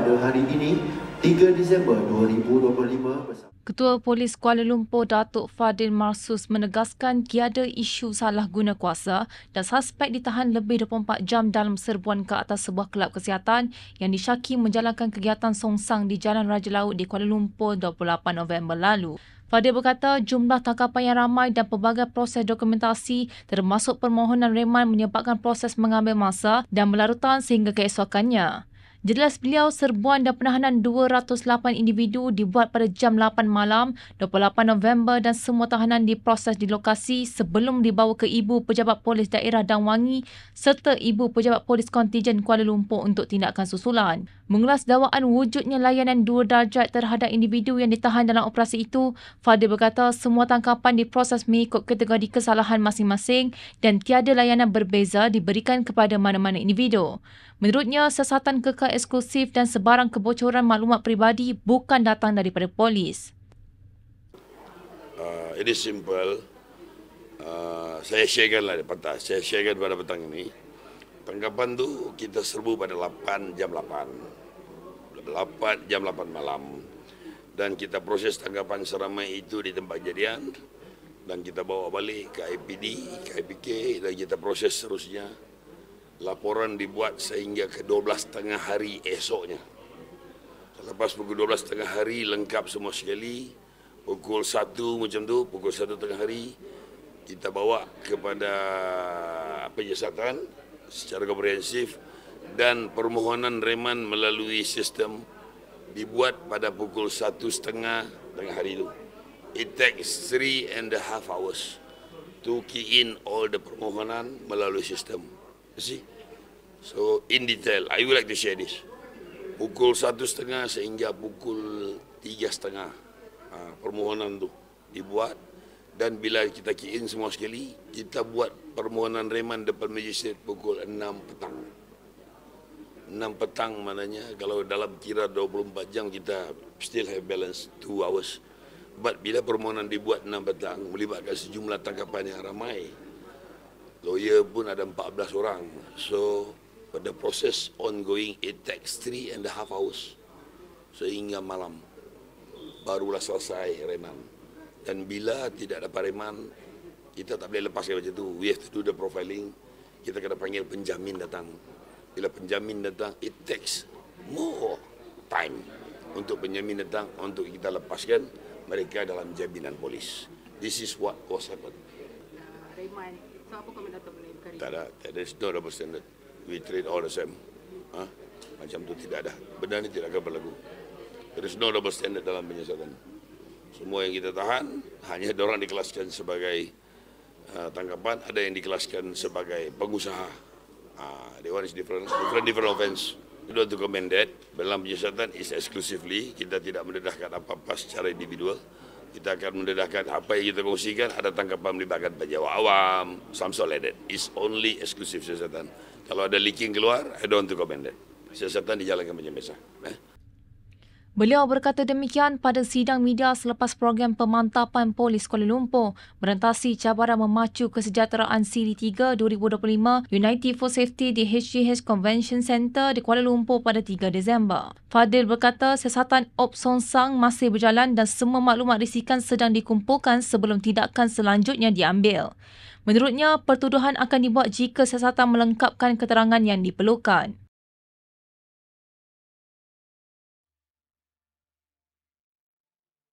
pada hari ini 3 Disember 2025 bersama Ketua Polis Kuala Lumpur Datuk Fadil Marsus menegaskan tiada isu salah guna kuasa dan suspek ditahan lebih 24 jam dalam serbuan ke atas sebuah kelab kesihatan yang disyaki menjalankan kegiatan songsang di Jalan Raja Laut di Kuala Lumpur 28 November lalu. Fadil berkata jumlah tangkapan yang ramai dan pelbagai proses dokumentasi termasuk permohonan reman menyebabkan proses mengambil masa dan berlarutan sehingga keesokannya. Jelas beliau, serbuan dan penahanan 208 individu dibuat pada jam 8 malam 28 November dan semua tahanan diproses di lokasi sebelum dibawa ke Ibu Pejabat Polis Daerah Dan Wangi serta Ibu Pejabat Polis Kontijen Kuala Lumpur untuk tindakan susulan. Mengulas dakwaan wujudnya layanan 2 darjat terhadap individu yang ditahan dalam operasi itu, Fadil berkata semua tangkapan diproses mengikut kategori kesalahan masing-masing dan tiada layanan berbeza diberikan kepada mana-mana individu. Menurutnya, siasatan kekal eksklusif dan sebarang kebocoran maklumat peribadi bukan datang daripada polis. It is simple. Saya sharekanlah saya sharekan pada petang ini. Tangkapan tu kita serbu pada 8 jam 8 malam dan kita proses tangkapan seramai itu di tempat kejadian dan kita bawa balik ke IPD, ke IPK dan kita proses seterusnya. Laporan dibuat sehingga ke 12.30 hari esoknya. Lepas pukul 12.30 hari lengkap semua sekali. Pukul 1 macam tu, pukul 1.30 hari kita bawa kepada penyiasatan secara komprehensif dan permohonan reman melalui sistem dibuat pada pukul 1.30 tengah hari itu. It takes 3.5 hours to key in all the permohonan melalui sistem. See? So in detail, I would like to share this. Pukul 1.30 sehingga pukul 3.30 permohonan tu dibuat dan bila kita key in semua sekali, kita buat permohonan reman depan magistrate pukul 6 petang. 6 petang maknanya kalau dalam kira 24 jam kita still have balance 2 hours. But bila permohonan dibuat 6 petang melibatkan sejumlah tangkapan yang ramai, lawyer pun ada 14 orang. So, pada proses ongoing, it takes 3.5 hours. Sehingga malam, barulah selesai reman. Dan bila tidak dapat reman, kita tak boleh lepaskan macam tu. We have to do the profiling. Kita kena panggil penjamin datang. Bila penjamin datang, it takes more time untuk penjamin datang, untuk kita lepaskan mereka dalam jaminan polis. This is what was happened. Reman. So, apa komen Datuk mengenai perkara ini? Tak ada. There is no double standard. We treat all the same. Macam tu tidak ada. Benda ni tidak akan berlaku. There is no double standard dalam penyiasatan. Semua yang kita tahan, hanya orang dikelaskan sebagai tangkapan, ada yang dikelaskan sebagai pengusaha. The one is different offence. You don't to comment that. Dalam penyiasatan is exclusively, kita tidak mendedahkan apa-apa secara individual. Kita akan mendedahkan apa yang kita kongsikan, ada tangkapan melibatkan pejabat awam, something like that. It's only eksklusif siasatan. Kalau ada leaking keluar, I don't want to comment that. Siasatan dijalankan macam biasa. Beliau berkata demikian pada sidang media selepas program pemantapan Polis Kuala Lumpur merentasi cabaran memacu kesejahteraan Siri 3 2025 United for Safety di HGH Convention Centre di Kuala Lumpur pada 3 Disember. Fadil berkata siasatan Ops Songsang masih berjalan dan semua maklumat risikan sedang dikumpulkan sebelum tindakan selanjutnya diambil. Menurutnya, pertuduhan akan dibuat jika siasatan melengkapkan keterangan yang diperlukan.